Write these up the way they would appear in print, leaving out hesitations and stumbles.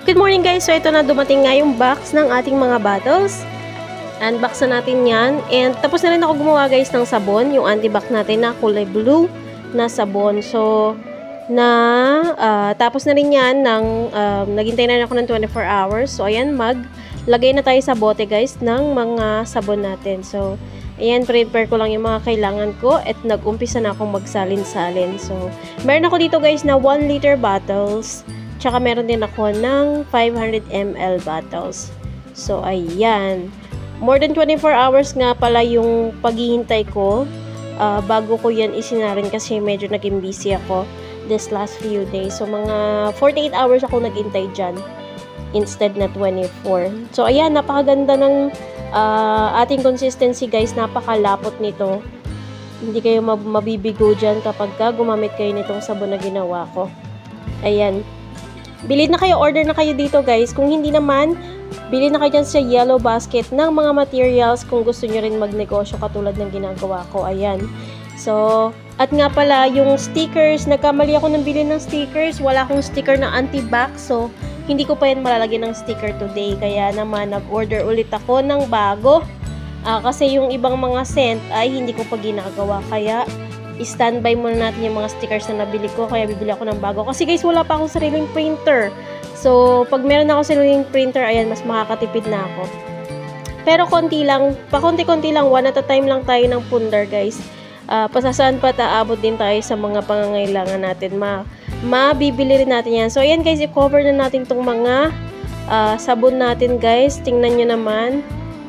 Good morning guys! So ito na, dumating nga yung box ng ating mga bottles. Unbox na natin yan. And tapos na rin ako gumawa guys ng sabon. Yung anti-bac natin na kulay blue na sabon. So, tapos na rin yan ng, naghintay na rin ako ng 24 hours. So, ayan, maglagay na tayo sa bote guys ng mga sabon natin. So, ayan, prepare ko lang yung mga kailangan ko at nag-umpisa na akong magsalin-salin. So, meron ako dito guys na 1 liter bottles. Tsaka meron din ako ng 500 ml bottles. So, ayan. More than 24 hours nga pala yung paghihintay ko bago ko yan isinarin kasi medyo naging busy ako this last few days. So, mga 48 hours ako naghintay dyan instead na 24. So, ayan, napakaganda ng ating consistency guys. Napakalapot nito. Hindi kayo mabibigo dyan kapag gumamit kayo nitong sabon na ginawa ko. Ayan. Bili na kayo, order na kayo dito guys. Kung hindi naman, bili na kayo dyan sa Yellow Basket ng mga materials kung gusto nyo rin magnegosyo katulad ng ginagawa ko. Ayan. So, at nga pala, yung stickers, nagkamali ako ng bili ng stickers. Wala akong sticker na anti-bac. So, hindi ko pa yan malalagyan ng sticker today. Kaya naman, nag-order ulit ako ng bago. Kasi yung ibang mga scent ay hindi ko pa ginagawa. Kaya, i-standby muna natin yung mga stickers na nabili ko. Kaya bibili ako ng bago. Kasi guys, wala pa akong sariling printer. So, pag meron ako sariling printer, ayan, mas makakatipid na ako. Pero konti lang, pakunti-kunti lang, one at a time lang tayo ng pundar guys. Pasasaan pa aabot din tayo sa mga pangangailangan natin. Mabibili rin natin yan. So, ayan guys, i-cover na natin itong mga sabon natin guys. Tingnan nyo naman.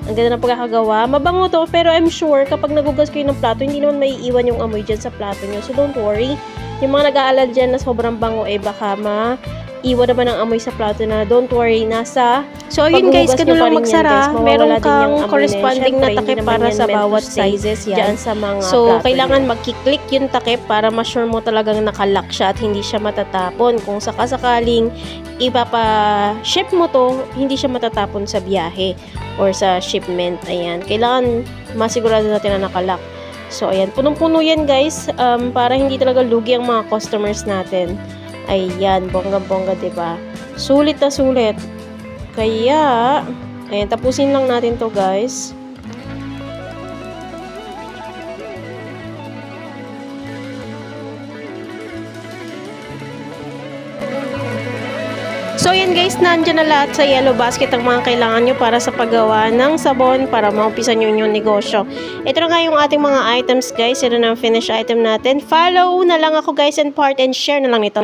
Ang ganda ng pagkakagawa. Mabango to, pero I'm sure kapag nagugas kayo ng plato, hindi naman maiiwan yung amoy dyan sa plato nyo. So, don't worry. Yung mga nag-aalala dyan na sobrang bango, baka maiwan naman ang amoy sa plato na don't worry, nasa so yun guys, ganun lang magsara, meron kang corresponding na takip para sa bawat sizes yan sa mga so kailangan magkiklik yung takip para ma-sure mo talagang nakalock siya at hindi siya matatapon. Kung sakasakaling ipapa-ship mo to, hindi siya matatapon sa biyahe or sa shipment. Ayan, kailangan masigurado natin na nakalock. So ayan, punong-puno yan guys, para hindi talaga lugi ang mga customers natin. Ayan, bongga-bongga, diba? Sulit na sulit. Kaya, ayan, tapusin lang natin to guys. So, ayan guys, nandyan na lahat sa Yellow Basket ang mga kailangan nyo para sa paggawa ng sabon para maumpisan nyo yung negosyo. Ito na nga yung ating mga items guys. Ito na ang finished item natin. Follow na lang ako guys and part and share na lang nito.